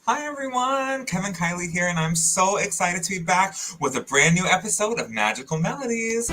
Hi everyone, Kevin Kiley here, and I'm so excited to be back with a brand new episode of Magical Melodies.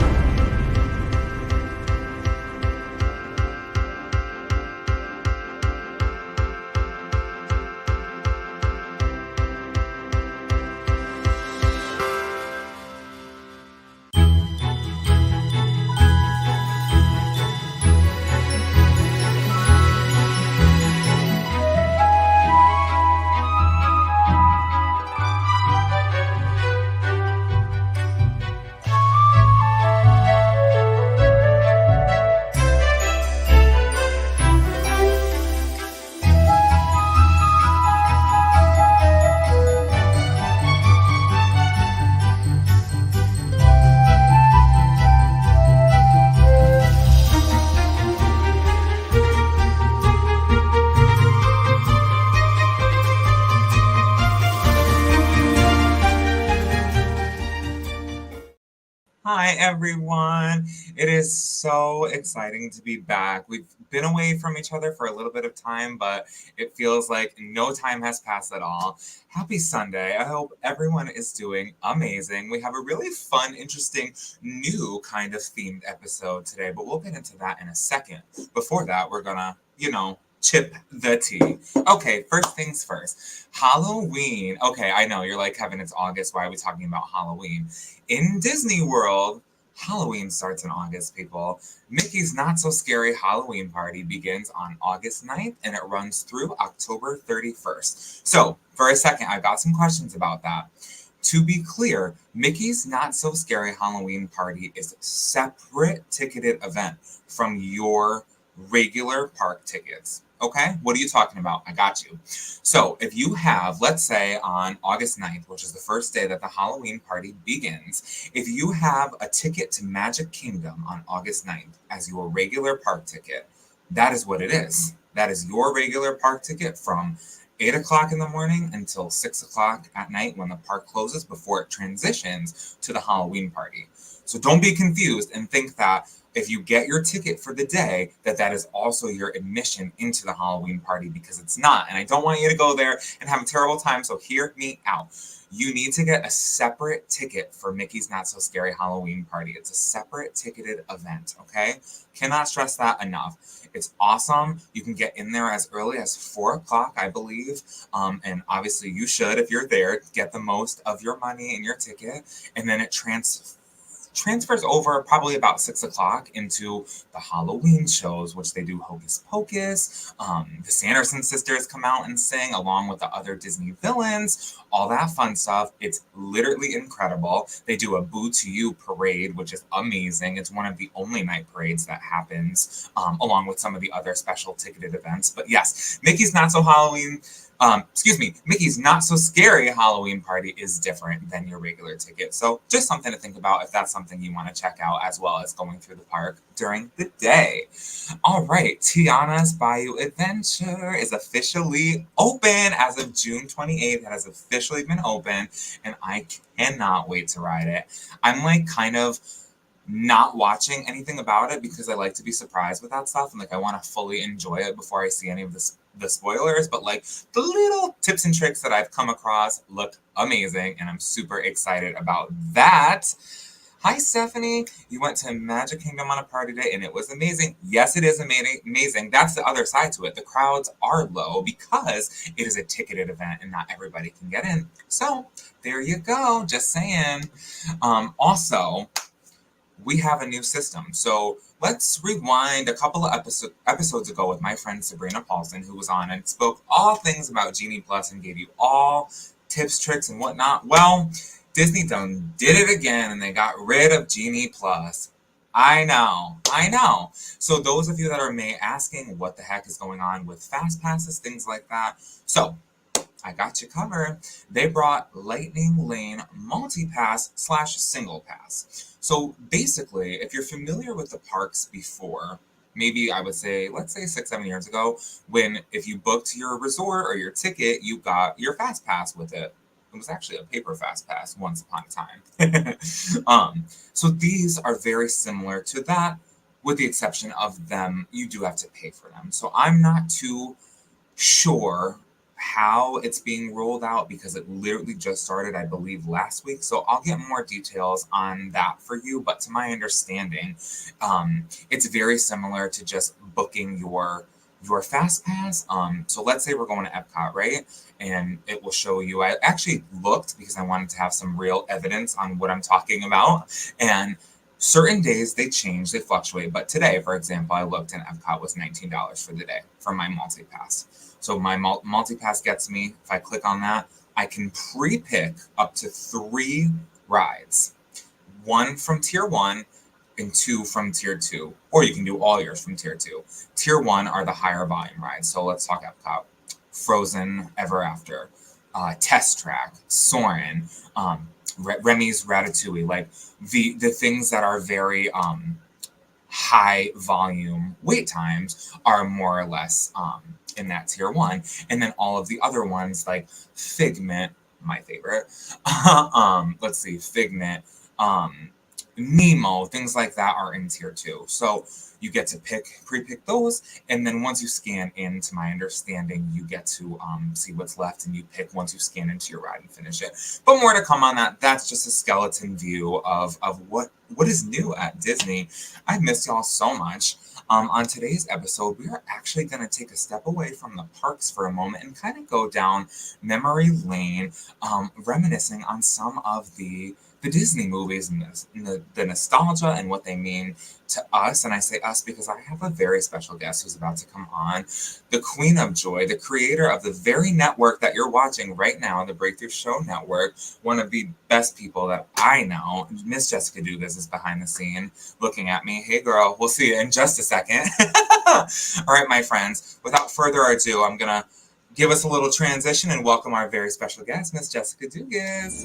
Hi everyone. It is so exciting to be back. We've been away from each other for a little bit of time, but it feels like no time has passed at all. Happy Sunday. I hope everyone is doing amazing. We have a really fun, interesting, new kind of themed episode today, but we'll get into that in a second. Before that, we're gonna, chip the tea. Okay, first things first. Halloween. Okay, I know you're like, Kevin, it's August. Why are we talking about Halloween? In Disney World, Halloween starts in August, people. Mickey's Not So Scary Halloween Party begins on August 9th and it runs through October 31st. So, for a second, I've got some questions about that. To be clear, Mickey's Not So Scary Halloween Party is a separate ticketed event from your regular park tickets. Okay, what are you talking about? I got you. So if you have, let's say on August 9th, which is the first day that the Halloween party begins, if you have a ticket to Magic Kingdom on August 9th as your regular park ticket, that is what it is. That is your regular park ticket from 8 o'clock in the morning until 6 o'clock at night when the park closes before it transitions to the Halloween party. So don't be confused and think that if you get your ticket for the day, that is also your admission into the Halloween party, because it's not. And I don't want you to go there and have a terrible time, so hear me out. You need to get a separate ticket for Mickey's Not So Scary Halloween Party. It's a separate ticketed event, okay? Cannot stress that enough. It's awesome. You can get in there as early as 4 o'clock, I believe. And obviously you should, if you're there, get the most of your money in your ticket. And then it transfers over probably about 6 o'clock into the Halloween shows, which they do Hocus Pocus. The Sanderson sisters come out and sing along with the other Disney villains, all that fun stuff. It's literally incredible. They do a Boo to You parade, which is amazing. It's one of the only night parades that happens, along with some of the other special ticketed events. But yes, Mickey's Not So Scary Halloween Party is different than your regular ticket. So just something to think about if that's something you want to check out, as well as going through the park during the day. All right, Tiana's Bayou Adventure is officially open as of June 28th. It has officially been open, and I cannot wait to ride it. I'm like kind of not watching anything about it because I like to be surprised with that stuff, and like I want to fully enjoy it before I see any of the spoilers. But like the little tips and tricks that I've come across look amazing, and I'm super excited about that. Hi Stephanie, you went to Magic Kingdom on a party day and it was amazing. Yes, it is amazing. That's the other side to it. The crowds are low because it is a ticketed event and not everybody can get in. So there you go, just saying. Also, we have a new system. So let's rewind a couple of episodes ago with my friend Sabrina Paulson, who was on and spoke all things about Genie Plus and gave you all tips, tricks, and whatnot. Well, Disney done did it again and they got rid of Genie Plus. I know. So those of you that are asking what the heck is going on with fast passes, things like that. So I got you covered. They brought Lightning Lane Multi-Pass / Single Pass. So basically, if you're familiar with the parks before, maybe I would say, let's say 6-7 years ago, when if you booked your resort or your ticket, you got your fast pass with it. It was actually a paper fast pass once upon a time. So these are very similar to that, with the exception of them, you do have to pay for them. So I'm not too sure how it's being rolled out because it literally just started, I believe, last week. So I'll get more details on that for you. But to my understanding, it's very similar to just booking your fast pass. So let's say we're going to Epcot, right? And it will show you. I actually looked because I wanted to have some real evidence on what I'm talking about. And certain days they change, they fluctuate. But today, for example, I looked and Epcot was $19 for the day for my multi-pass. So my multi-pass gets me, if I click on that, I can pre-pick up to 3 rides. 1 from tier 1 and 2 from tier 2. Or you can do all yours from tier 2. Tier 1 are the higher volume rides. So let's talk Epcot. Frozen Ever After, Test Track, Soarin', Remy's Ratatouille, like the things that are very high volume wait times are more or less in that tier 1. And then all of the other ones like Figment, my favorite, let's see, Figment, Nemo, things like that are in tier 2. So you get to pre-pick those, and then once you scan in, to my understanding, you get to see what's left, and you pick once you scan into your ride and finish it. But more to come on that. That's just a skeleton view of what is new at Disney. I've missed y'all so much. On today's episode, we are actually going to take a step away from the parks for a moment and kind of go down memory lane, reminiscing on some of the Disney movies and the nostalgia and what they mean to us. And I say us because I have a very special guest who's about to come on, the Queen of Joy, the creator of the very network that you're watching right now, the Breakthrough Show Network, one of the best people that I know. Miss Jessica Dugas is behind the scene looking at me. Hey girl, we'll see you in just a second. All right, my friends, without further ado, I'm going to give us a little transition and welcome our very special guest, Miss Jessica Dugas.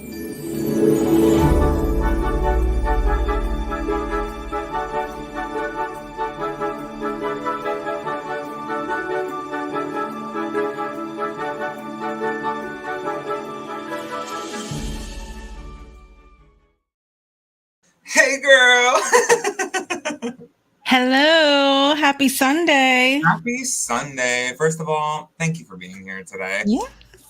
Hey, girl. Hello. Happy Sunday. Happy Sunday. First of all, thank you for being here today. Yeah.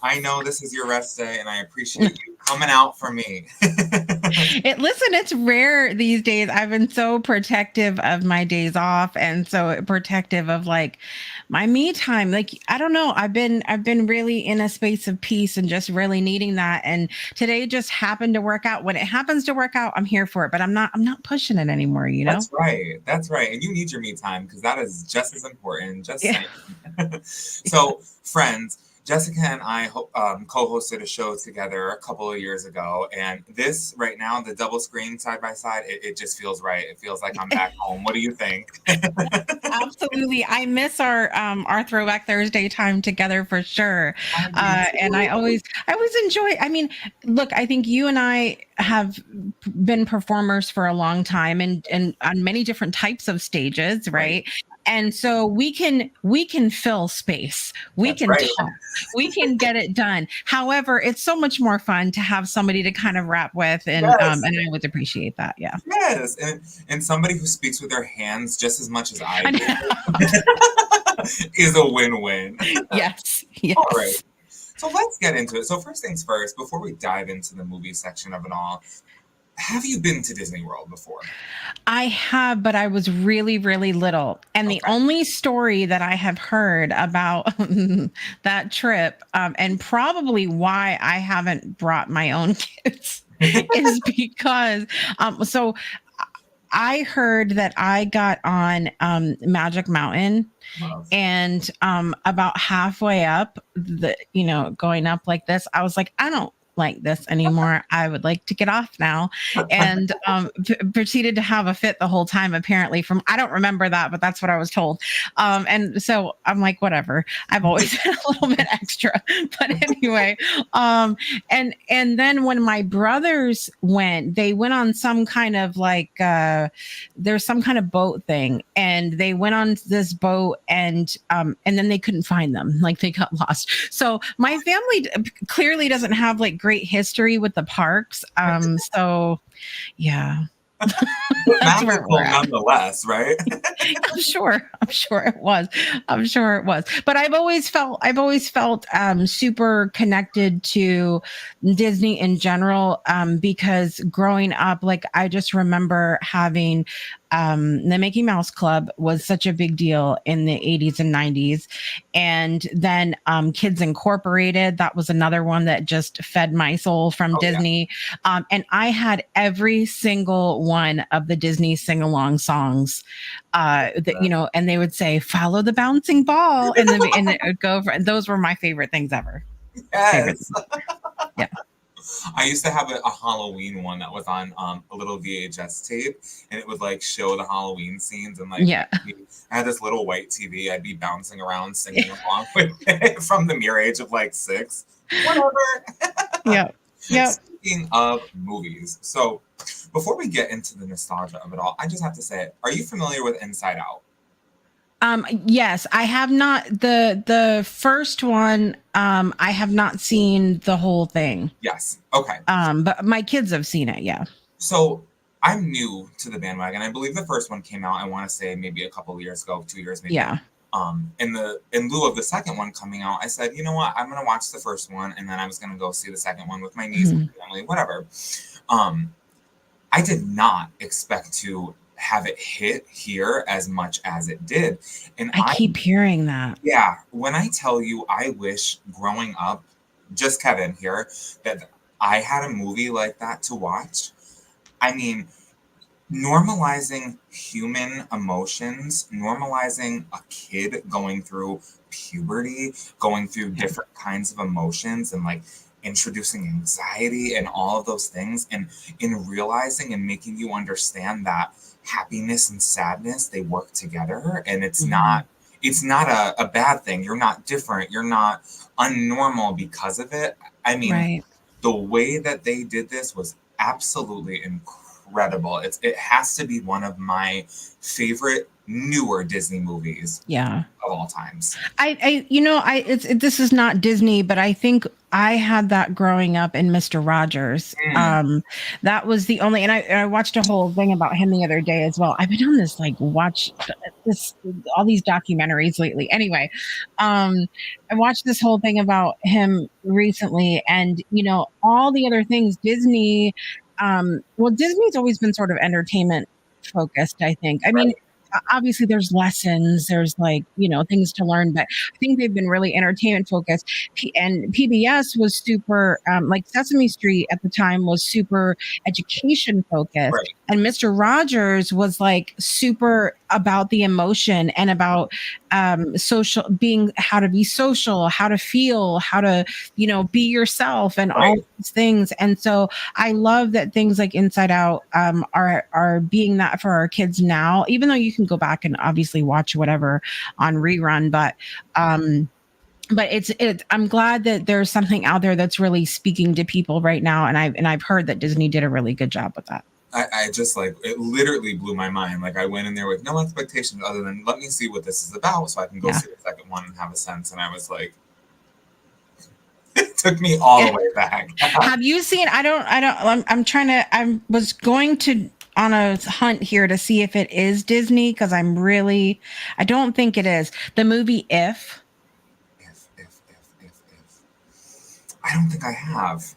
I know this is your rest day, and I appreciate you coming out for me. Listen, it's rare these days. I've been so protective of my days off and so protective of like my me time. Like, I don't know. I've been really in a space of peace and just really needing that. And today just happened to work out. When it happens to work out, I'm here for it, but I'm not pushing it anymore, you know? That's right. That's right. And you need your me time because that is just as important. Just saying. So, friends, Jessica and I co-hosted a show together a couple of years ago, and this right now, the double screen side by side, it just feels right. It feels like I'm back home. What do you think? Absolutely. I miss our Throwback Thursday time together for sure. And I always enjoy, I mean, look, I think you and I have been performers for a long time and on many different types of stages, right? And so we can fill space. We can talk. We can get it done. However, it's so much more fun to have somebody to kind of rap with, and I would appreciate that. Yeah. Yes, and somebody who speaks with their hands just as much as I do is a win-win. Yes. All right. So let's get into it. So first things first, before we dive into the movie section of it all, have you been to Disney World before? I have, but I was really, really little. And the only story that I have heard about that trip, and probably why I haven't brought my own kids, is because, so I heard that I got on Magic Mountain. And about halfway up, going up like this, I was like, I don't like this anymore. I would like to get off now. And proceeded to have a fit the whole time, apparently. I don't remember that, but that's what I was told. And so I'm like, whatever. I've always been a little bit extra. But anyway, and then when my brothers went, they went on some kind of like, there's some kind of boat thing. And they went on this boat and then they couldn't find them. Like they got lost. So my family clearly doesn't have like great history with the parks. So yeah. But That's where we're magical at. nonetheless, right? I'm sure. I'm sure it was. I'm sure it was. But I've always felt super connected to Disney in general, because growing up, like I just remember having the Mickey Mouse Club was such a big deal in the 80s and 90s. And then Kids Incorporated, that was another one that just fed my soul from Oh, yeah. Disney. And I had every single one of the Disney sing along songs, that and they would say follow the bouncing ball, and it would go over, and those were my favorite things ever. Favorite Yes. things. Yeah. I used to have a Halloween one that was on a little VHS tape, and it would like show the Halloween scenes. And like, Yeah. I had this little white TV. I'd be bouncing around singing along with it from the mere age of like 6. Whatever. Yep. Yep. Speaking of movies, so before we get into the nostalgia of it all, I just have to say, are you familiar with Inside Out? Yes, I have not, the first one. I have not seen the whole thing. Yes. Okay. But my kids have seen it. Yeah. So I'm new to the bandwagon. I believe the first one came out, I want to say maybe a couple of years ago, 2 years maybe. Yeah. In lieu of the second one coming out, I said, you know what, I'm gonna watch the first one, and then I was gonna go see the second one with my niece, Mhm. my family, whatever. Um, I did not expect to have it hit here as much as it did. And I keep hearing that. yeah, when I tell you, I wish growing up, just Kevin here, that I had a movie like that to watch. I mean, normalizing human emotions, normalizing a kid going through puberty, going through Yeah. different kinds of emotions, and like introducing anxiety and all of those things, and in realizing and making you understand that happiness and sadness, they work together, and Mhm. it's not a bad thing. You're not different, you're not unnormal because of it. I mean, Right. the way that they did this was absolutely incredible. It has to be one of my favorite newer Disney movies Yeah. of all times. This is not Disney, but I think I had that growing up in Mister Rogers. Mm, That was the only, and I watched a whole thing about him the other day as well. I've been on this like watch this all these documentaries lately. Anyway, I watched this whole thing about him recently, and all the other things Disney. Well, Disney's always been sort of entertainment focused. I think. I mean, right, obviously there's lessons, there's like things to learn, but I think they've been really entertainment focused. And PBS was super, like Sesame Street at the time was super education focused, right, and Mr. Rogers was like super about the emotion and about social, being, how to be social, how to feel, how to be yourself, and all right. these things. And so I love that things like Inside Out are being that for our kids now, even though you can go back and obviously watch whatever on rerun. But I'm glad that there's something out there that's really speaking to people right now, and I've heard that Disney did a really good job with that. I just like it literally blew my mind. Like I went in there with no expectations other than let me see what this is about so I can go Yeah. see the second one and have a sense. And I was like, it took me all Yeah. the way back. Have you seen? I'm trying to. I was going to on a hunt here to see if it is Disney, because I don't think it is. The movie If. I don't think I have.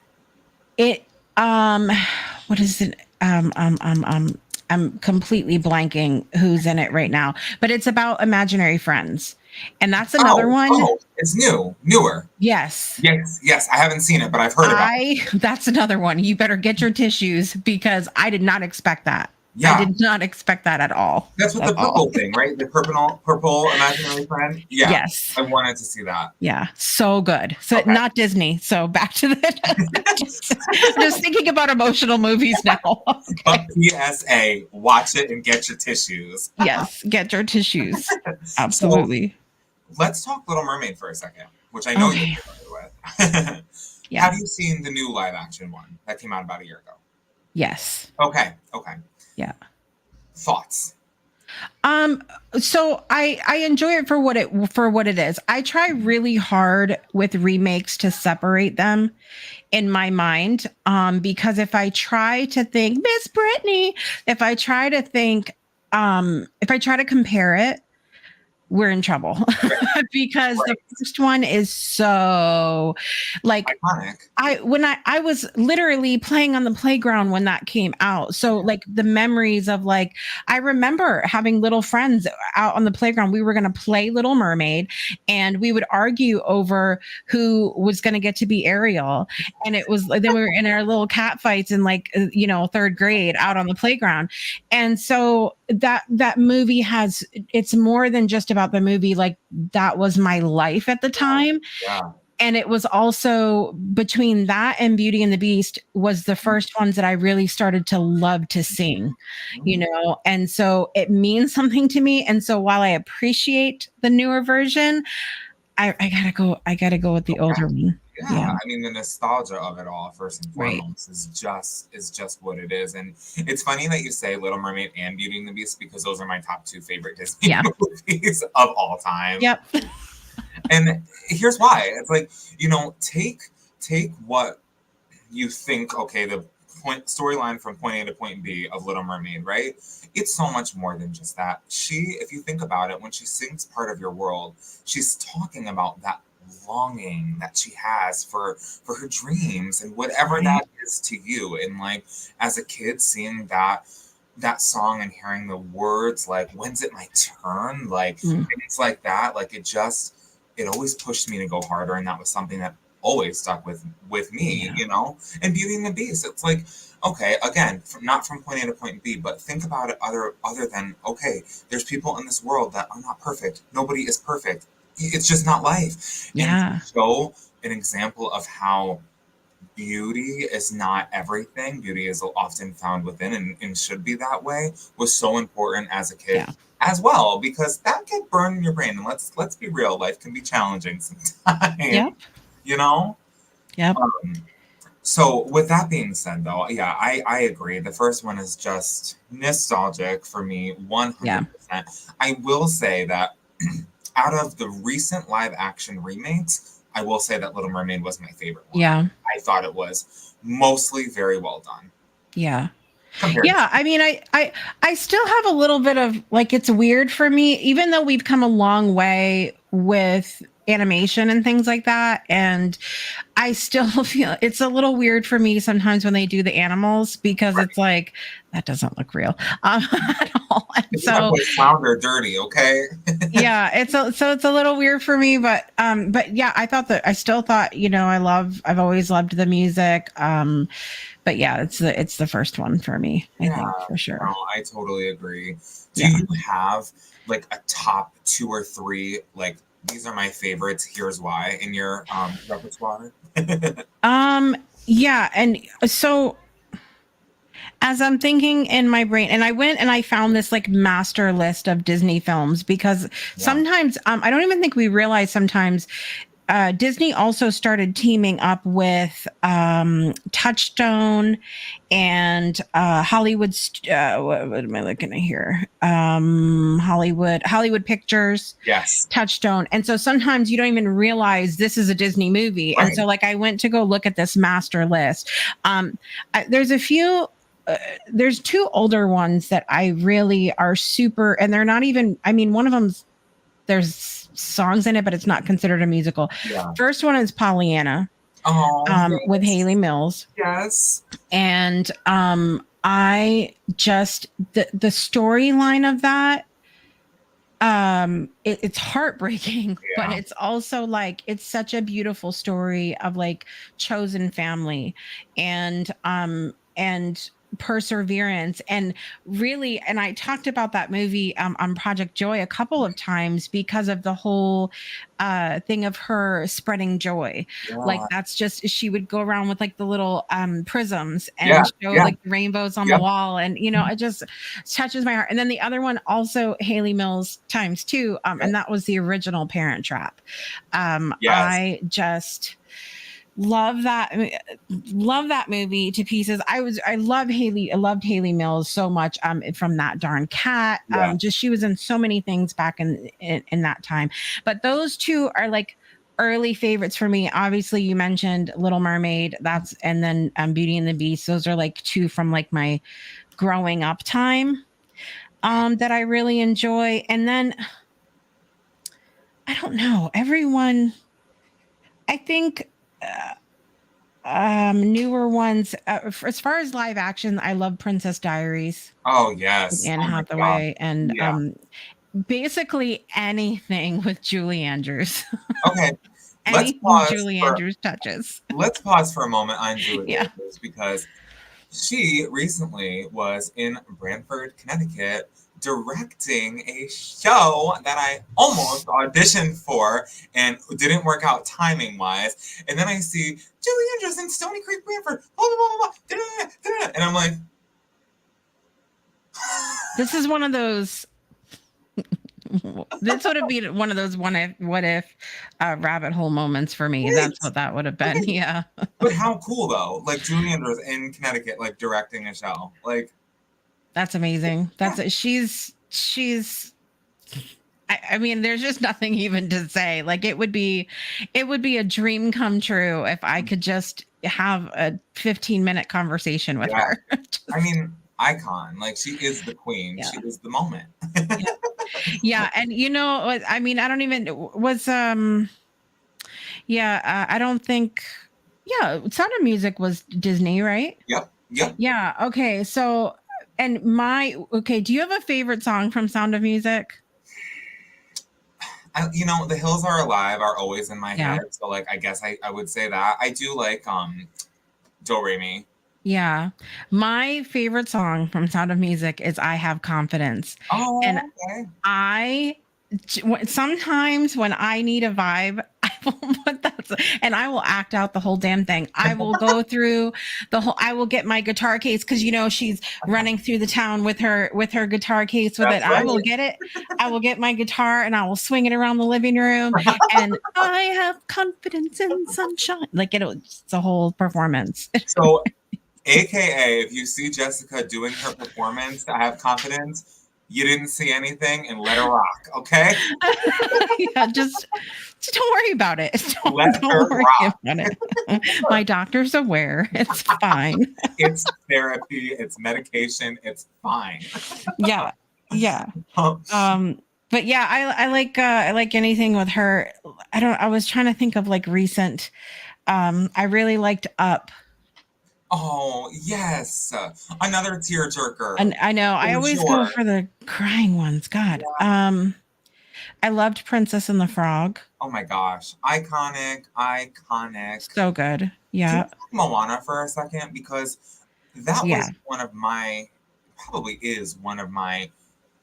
It what is it? I'm completely blanking who's in it right now, but it's about imaginary friends. And that's another one. It's newer. Yes. Yes, yes. I haven't seen it, but I've heard about it. That's another one. You better get your tissues, because I did not expect that. I Yeah, did not expect that at all. that's with At the all. purple thing, right? The purple imaginary friend. Yeah, Yes. I wanted to see that. Yeah, so good. So Okay. not Disney. So back to the just thinking about emotional movies now. But PSA, watch it and get your tissues. Yes, get your tissues. So Absolutely. let's talk Little Mermaid for a second, which I know you're Okay. familiar with. Yeah. Have you seen the new live action one that came out about a year ago? Yes. Okay, okay. Yeah. Thoughts? Um, so I enjoy it for what it is. I try really hard with remakes to separate them in my mind. Because if I try to think Miss Brittany, if I try to think, if I try to compare it, we're in trouble because the Right. first one is so like Iconic. I was literally playing on the playground when that came out. So like the memories of like I remember having little friends out on the playground. We were going to play Little Mermaid and we would argue over who was going to get to be Ariel. And it was like then we were in our little cat fights in like third grade out on the playground. And so that movie has it's more than just about the movie. Like that was my life at the time, Yeah. and it was also between that and Beauty and the Beast was the first ones that I really started to love to sing, Mhm. and so it means something to me. And so while I appreciate the newer version, I gotta go with the Okay. older one. Yeah, Yeah. I mean the nostalgia of it all, first and Right. foremost, is just what it is. And it's funny that you say Little Mermaid and Beauty and the Beast because those are my top two favorite Disney Yeah. movies of all time. Yep. And here's why. It's like, take what you think, okay, the point storyline from point A to point B of Little Mermaid, right? It's so much more than just that. If you think about it, when she sings Part of Your World, she's talking about that longing that she has for her dreams and whatever Right. that is to you. And like as a kid seeing that song and hearing the words like when's it my turn, like Mm. things like that, like it always pushed me to go harder, and that was something that always stuck with me, Yeah. And Beauty and the Beast, it's like, okay, again, not from point A to point B, but think about it other than, okay, there's people in this world that are not perfect, nobody is perfect, it's just not life. And to Yeah. show an example of how beauty is not everything. Beauty is often found within, and should be that way. Was so important as a kid Yeah. as well, because that can burn in your brain. And let's be real, life can be challenging sometimes. Yep. You know. Yep. Um, so with that being said, though, yeah, I agree. The first one is just nostalgic for me, Yeah. 100%. I will say that out of the recent live action remakes, I will say that Little Mermaid was my favorite one. Yeah. I thought it was mostly very well done Yeah. compared Yeah, to. I mean, I still have a little bit of like it's weird for me, even though we've come a long way with animation and things like that, and I still feel it's a little weird for me sometimes when they do the animals because Right. it's like that doesn't look real at all. And If you have so to flounder dirty, okay? yeah, it's a little weird for me, but yeah, I still thought I've always loved the music. But yeah, it's the first one for me, I Yeah, think for no, sure. I totally agree. Do Yeah. you have like a top two or three, like these are my favorites, here's why, in your repertoire? Um, yeah, and so as I'm thinking in my brain, and I went and I found this like master list of Disney films because Yeah. sometimes I don't even think we realize sometimes Disney also started teaming up with Touchstone and what am I looking at here? Hollywood Pictures, Yes. Touchstone. And so sometimes you don't even realize this is a Disney movie. And Right. so like I went to go look at this master list. There's a few there's two older ones that I really are super, and they're not even, I mean, one of them's there's songs in it, but it's not considered a musical. Yeah. First one is Pollyanna, Oh, with yes. Haley Mills. Yes. And I just the storyline of that it's heartbreaking, but Yeah. it's also like it's such a beautiful story of like chosen family and perseverance and really, and I talked about that movie on Project Joy a couple of times because of the whole thing of her spreading joy. Like Yeah. that's just she would go around with like the little prisms Yeah. and show Yeah. like the rainbows on the Yep. wall, and it just touches my heart. And then the other one also Haley Mills times two, Yep. and that was the original Parent Trap. Yes. I just love that love that movie to pieces. I loved Haley Mills so much from That Darn Cat. Yeah. Just she was in so many things back in that time. But those two are like early favorites for me. Obviously you mentioned Little Mermaid, that's and then Beauty and the Beast. Those are like two from like my growing up time that I really enjoy. And then I don't know, everyone I think newer ones as far as live action, I love Princess Diaries Oh with yes. Anne Oh my god. Hathaway and Yeah. basically anything with Julie Andrews. Okay. Let's Anything pause Julie for Andrews touches. a moment on Julie Yeah. Andrews because she recently was in Brantford, Connecticut, directing a show that I almost auditioned for and didn't work out timing wise. And then I see Julie Andrews in Stony Creek, Brantford, blah, blah, blah, blah, da, da, da, da, and I'm like, This is one of those this would have been one of those what if rabbit hole moments for me. That's wait, what that would have been. wait. Yeah. But how cool though? Like Julie Andrews in Connecticut, like directing a show. Like, That's amazing. yeah, She's I mean, there's just nothing even to say. Like it would be a dream come true if I could just have a 15-minute conversation with yeah. her. I Just mean, icon. Like she is the queen. She yeah. is the moment. Yeah. Yeah, and you know, I mean, I don't even was yeah, I don't think yeah, Sound of Music was Disney, right? Yep. Yep. Yeah, okay. So and my okay, do you have a favorite song from Sound of Music? The hills are alive are always in my Yeah. head. So like I guess I would say that. I do like Do Re Mi. Yeah. My favorite song from Sound of Music is I Have Confidence. And Oh, okay. I sometimes when I need a vibe, I will put that and I will act out the whole damn thing. I will go through I will get my guitar case because you know she's running through the town with her guitar case with it. That's I will right. get it. I will get my guitar and I will swing it around the living room and I have confidence in sunshine. Like it's a whole performance. So AKA if you see Jessica doing her performance, I have confidence, you didn't see anything and let her rock, okay? Yeah, just don't worry about it. Let Don't her worry rock. about it. My doctor's aware. It's fine. It's therapy, it's medication, it's fine. Yeah. Yeah. Um, But yeah, I like anything with her. I was trying to think of like recent I really liked Up. oh, yes. Another tearjerker. And I know I For always go sure. for the crying ones. God. Yeah. I loved Princess and the Frog. Oh my gosh. Iconic, iconic. So good. Can we Yeah. talk Moana for a second? Because that Yeah. was probably is one of my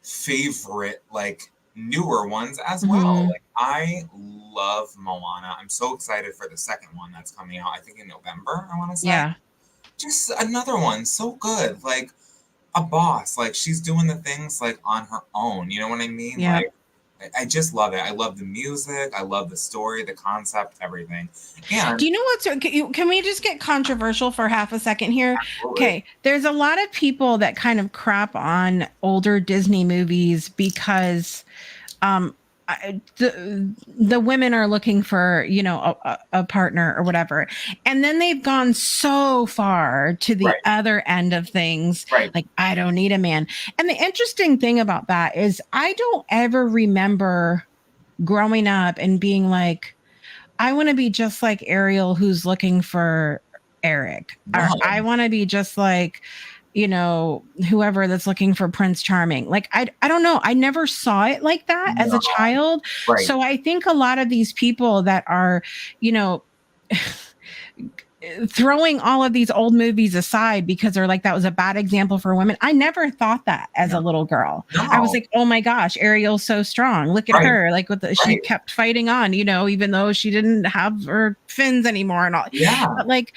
favorite, like, newer ones as well. Mhm. Like, I love Moana. I'm so excited for the second one that's coming out, I think in November, I want to say. Yeah. Just another one, so good. Like, a boss. Like, she's doing the things, like, on her own. You know what I mean? Yeah. Like, I just love it. I love the music. I love the story, the concept, everything. And Do you know what's can we just get controversial for half a second here? absolutely, Okay, there's a lot of people that kind of crap on older Disney movies because um the women are looking for a partner or whatever, and then they've gone so far to the right, other end of things, right. like I don't need a man. And the interesting thing about that is I don't ever remember growing up and being like, I want to be just like Ariel who's looking for Eric. Or No, I want to be just like, whoever that's looking for Prince Charming. Like I don't know. I never saw it like that as a no, child. right. So I think a lot of these people that are, you know, throwing all of these old movies aside because they're like that was a bad example for women. I never thought that as No, a little girl. I was no, like, oh my gosh, Ariel's so strong. Look at right, her. Like she right. kept fighting on, even though she didn't have her fins anymore and all. Yeah, But like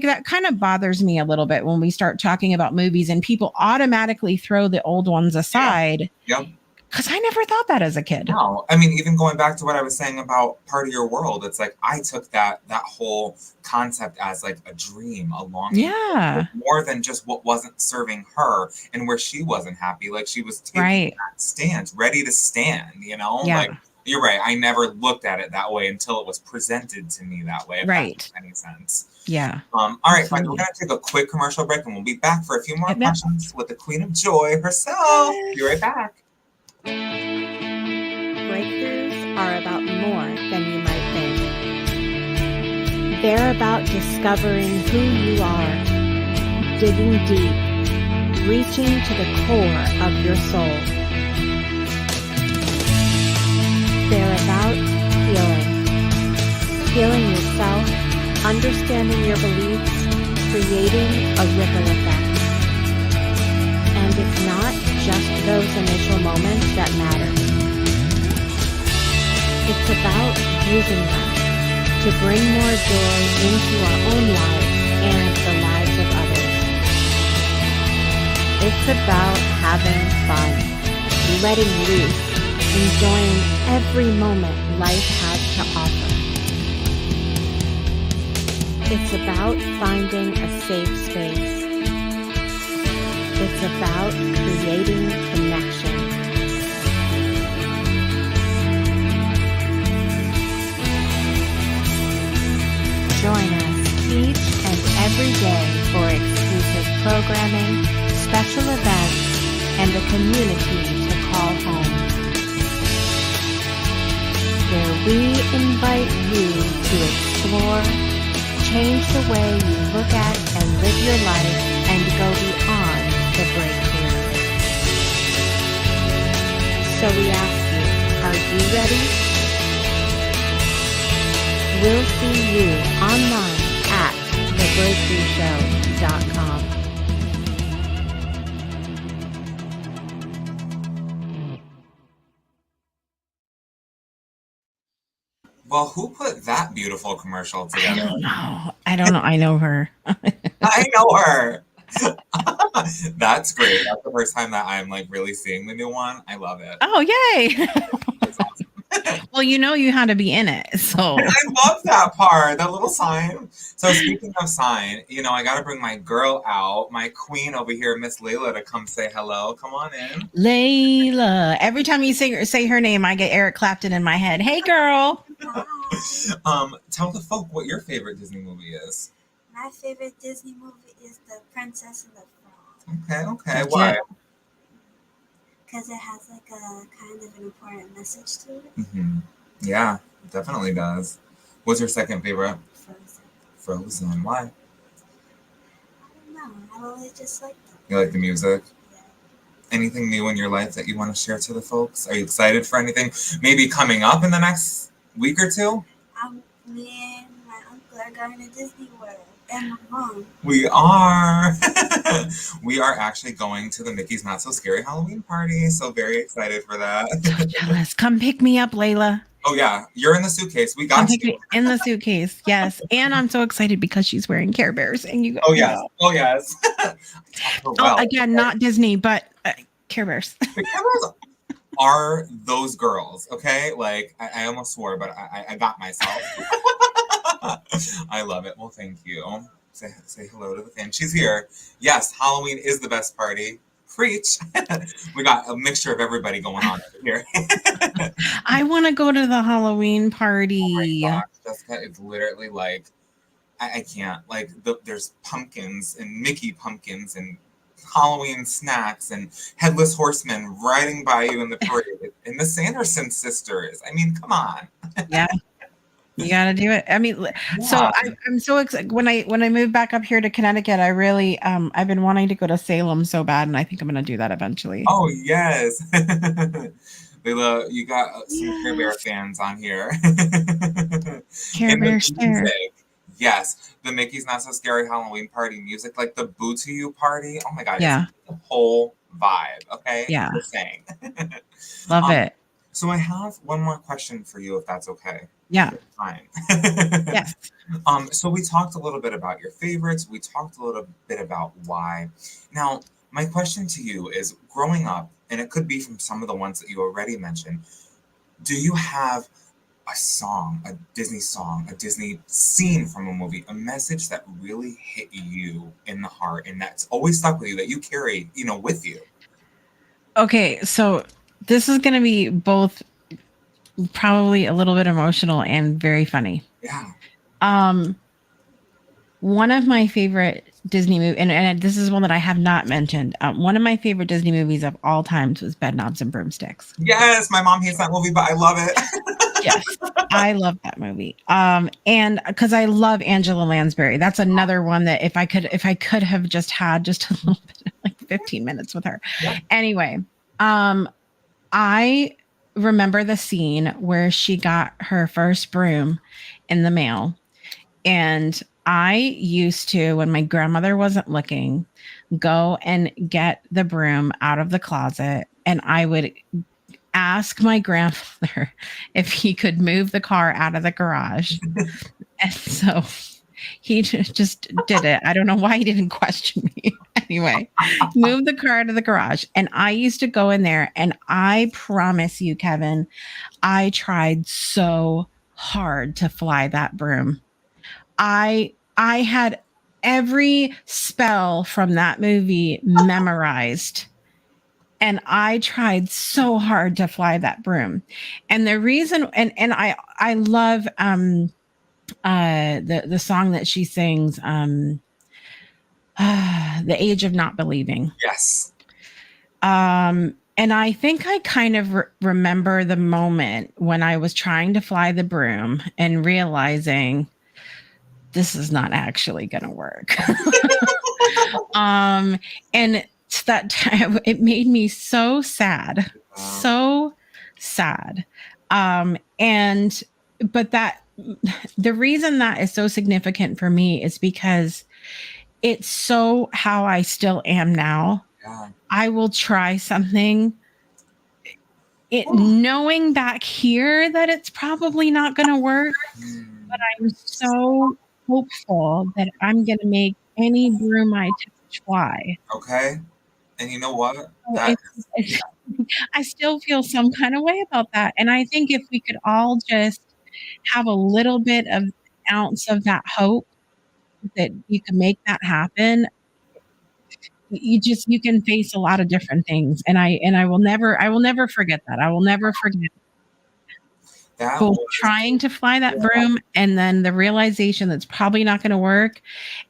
that kind of bothers me a little bit when we start talking about movies and people automatically throw the old ones yeah, aside yep. Because I never thought that as a kid. No, I mean, even going back to what I was saying about part of your world, it's like I took that whole concept as like a dream, a longing, Yeah. more than just what wasn't serving her and where she wasn't happy. Like she was taking Right. that stance, ready to stand. Like Yeah. you're right. I never looked at it that way until it was presented to me that way. If that Right. makes any sense. Yeah. All right, fine. We're Absolutely. gonna take a quick commercial break, and we'll be back for a few more Yep. Yep. questions with the Queen of Joy herself. Be right Yes. back. Breakthroughs are about more than you might think. They're about discovering who you are, digging deep, reaching to the core of your soul. They're about healing yourself, understanding your beliefs, creating a ripple effect. And it's not just those initial moments that matter. It's about using them to bring more joy into our own lives and the lives of others. It's about having fun, letting loose, enjoying every moment life has to offer. It's about finding a safe space. It's about creating connection. Join us each and every day for exclusive programming, special events, and a community to call home. Where we invite you to explore, change the way you look at and live your life, and go beyond the breakthrough. So we ask you, are you ready? We'll see you online at thebreakthroughshow.com. Well, who put that beautiful commercial I together? don't know. I don't know. I know her. I know her. That's great. That's the first time that I'm like really seeing the new one. I love it. Oh, yay. It's awesome. Well, you had to be in it. So, I love that part, that little sign. So speaking of sign, I got to bring my girl out, my queen over here, Miss Layla, to come say hello. Come on in. Layla. Every time you say her name, I get Eric Clapton in my head. Hey, girl. Tell the folk what your favorite Disney movie is. My favorite Disney movie is The Princess and the Frog Okay. That's Why? it. because it has like a kind of an important message to it. Mm-hmm. Yeah, it definitely does. What's your second favorite? Frozen. Frozen. Why? I don't know. I really just like them. You like the music? Yeah. Anything new in your life that you want to share to the folks? Are you excited for anything maybe coming up in the next week or two? Me and my uncle are going to Disney World, and my mom. We are. We are actually going to the Mickey's Not So Scary Halloween party, so very excited for that. So jealous. Come pick me up, Layla. Oh yeah, you're in the suitcase. We Come got pick you. me in the suitcase. Yes. And I'm so excited because she's wearing Care Bears. And you Oh you yes. know. Oh yes. Oh, again, not Disney, but Care Bears. The cameras are those girls, okay? Like I almost swore, but I got myself. I love it. Well, thank you. Say hello to the fan. She's here. Yes, Halloween is the best party. Preach. We got a mixture of everybody going on over here. I want to go to the Halloween party. Oh my gosh, Jessica, it's literally like I can't. Like there's pumpkins and Mickey pumpkins and Halloween snacks and headless horsemen riding by you in the parade and the Sanderson sisters. I mean, come on. Yeah. You got to do it. I mean, so Yeah. I'm so excited. When I moved back up here to Connecticut, I really I've been wanting to go to Salem so bad, and I think I'm going to do that eventually. Oh yes. Layla, you got some Care Bear Yes. fans on here. Care And the Bear stare. music. Yes, the Mickey's Not So Scary Halloween party music, like the Boo to You party. Oh my god, Yeah. it's the whole vibe. Okay, Yeah. just saying. Love it. So I have one more question for you, if that's okay. Yeah. Fine. Yes. So we talked a little bit about your favorites. We talked a little bit about why. Now, My question to you is, growing up, and it could be from some of the ones that you already mentioned, do you have a song, a Disney scene from a movie, a message that really hit you in the heart and that's always stuck with you, that you carry, with you? Okay, so this is going to be both probably a little bit emotional and very funny. Yeah. One of my favorite Disney movies, and this is one that I have not mentioned. One of my favorite Disney movies of all times was Bedknobs and Broomsticks. Yes, my mom hates that movie, but I love it. Yes, I love that movie. And because I love Angela Lansbury, that's another one that if I could have just had just a little bit, like 15 minutes with her. Yeah. Anyway, I remember the scene where she got her first broom in the mail. And I used to, when my grandmother wasn't looking, go and get the broom out of the closet, and I would ask my grandfather if he could move the car out of the garage. And so he just did it. I don't know why he didn't question me. Anyway, move the car out of the garage. And I used to go in there, and I promise you, Kevin, I tried so hard to fly that broom. I had every spell from that movie memorized, and I tried so hard to fly that broom. And the reason, and I love the song that she sings, The Age of Not Believing. Yes. And I think I kind of remember the moment when I was trying to fly the broom and realizing this is not actually going to work. And that time, it made me so sad, so sad. But the reason that is so significant for me is because it's so how I still am now. Yeah. I will try something, knowing back here that it's probably not going to work, but I'm so hopeful that I'm going to make any broom I touch fly. Okay. And you know what? I still feel some kind of way about that. And I think if we could all just have a little bit of ounce of that hope that you can make that happen, you can face a lot of different things. And I will never forget that. I will never forget both trying to fly that broom and then the realization that's probably not going to work,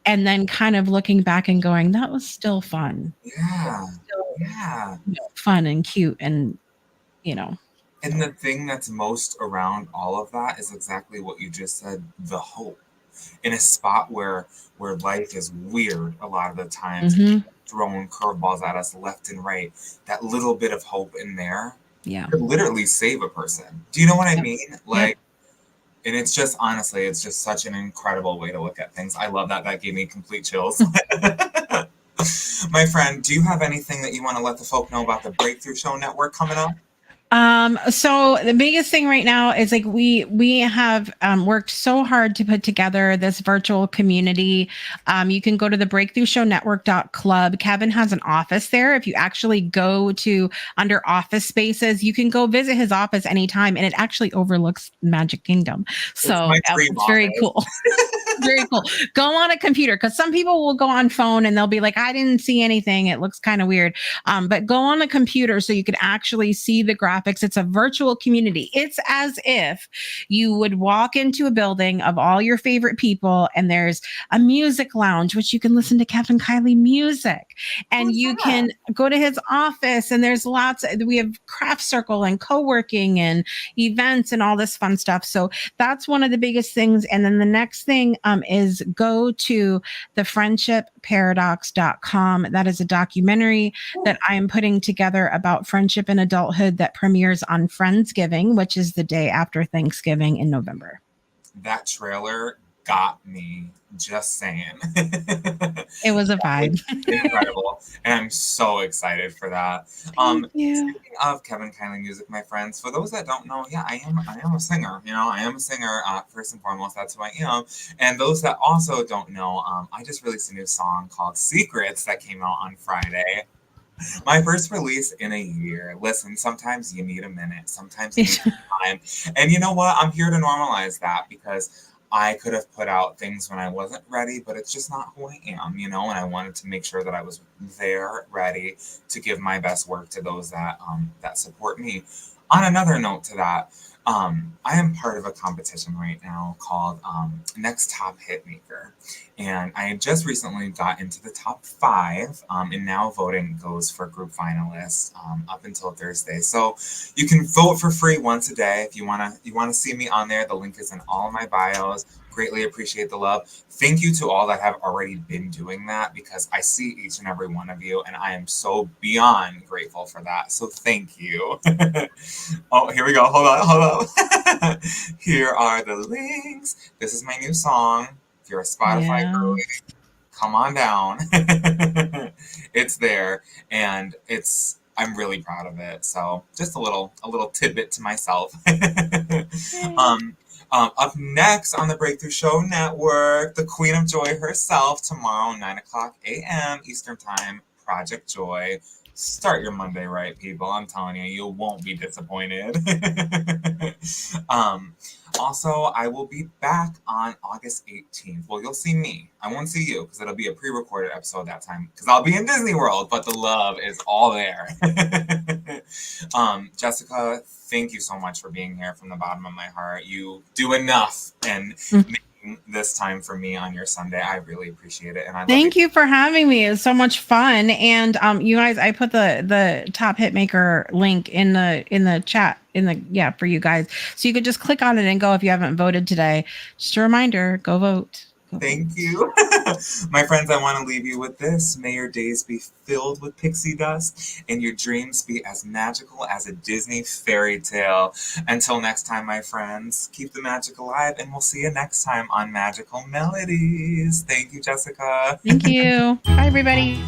and then kind of looking back and going, that was still fun. Yeah. Fun and cute, and And the thing that's most around all of that is exactly what you just said, the hope. In a spot where life is weird a lot of the times, throwing curveballs at us left and right, that little bit of hope in there could literally save a person. Do you know what I mean? Like, and it's just, honestly, it's just such an incredible way to look at things. I love that. That gave me complete chills. My friend, do you have anything that you want to let the folk know about the Breakthrough Show Network coming up? So the biggest thing right now is like we have worked so hard to put together this virtual community. You can go to the breakthroughshownetwork.club. Kevin has an office there. If you actually go to under office spaces, you can go visit his office anytime, and it actually overlooks Magic Kingdom. So it's very cool. Very cool. Go on a computer, because some people will go on phone and they'll be like, I didn't see anything. It looks kind of weird. But go on a computer so you can actually see the graphics. It's a virtual community. It's as if you would walk into a building of all your favorite people, and there's a music lounge, which you can listen to Kevin Kiley music. And you can go to his office, and there's we have craft circle and co-working and events and all this fun stuff. So that's one of the biggest things. And then the next thing is go to thefriendshipparadox.com. That is a documentary that I am putting together about friendship and adulthood that premieres on Friendsgiving, which is the day after Thanksgiving in November. That trailer got me, just saying. It was a vibe. Incredible. And I'm so excited for that. Speaking of Kevin Kiley music, my friends, for those that don't know, I am a singer. I am a singer, first and foremost. That's who I am. And those that also don't know, I just released a new song called Secrets that came out on Friday. My first release in a year. Listen, sometimes you need a minute. Sometimes you need some time. And you know what? I'm here to normalize that because I could have put out things when I wasn't ready, but it's just not who I am, you know? And I wanted to make sure that I was there, ready to give my best work to those that support me. On another note to that, I am part of a competition right now called Next Top Hitmaker. And I just recently got into the top 5, and now voting goes for group finalists up until Thursday. So you can vote for free once a day if you wanna see me on there. The link is in all of my bios. Greatly appreciate the love. Thank you to all that have already been doing that because I see each and every one of you, and I am so beyond grateful for that. So thank you. Oh, here we go. Hold on. Here are the links. This is my new song. If you're a Spotify girl, Yes. come on down. It's there, and I'm really proud of it. So just a little tidbit to myself. Yay. Up next on the Breakthrough Show Network, the Queen of Joy herself, tomorrow, 9 o'clock a.m. Eastern Time, Project Joy. Start your Monday right, people. I'm telling you, you won't be disappointed. um, Also, I will be back on August 18th. Well, you'll see me. I won't see you because it'll be a pre-recorded episode that time because I'll be in Disney World, but the love is all there. Jessica, thank you so much for being here from the bottom of my heart. You do enough and making this time for me on your Sunday. I really appreciate it. And I love Thank you for having me. It's so much fun. And you guys, I put the top hitmaker link in the chat for you guys. So you could just click on it and go if you haven't voted today. Just a reminder, go vote. Thank you. My friends, I want to leave you with this. May your days be filled with pixie dust and your dreams be as magical as a Disney fairy tale. Until next time, my friends, keep the magic alive, and we'll see you next time on Magical Melodies. Thank you, Jessica. Thank you. Bye, everybody.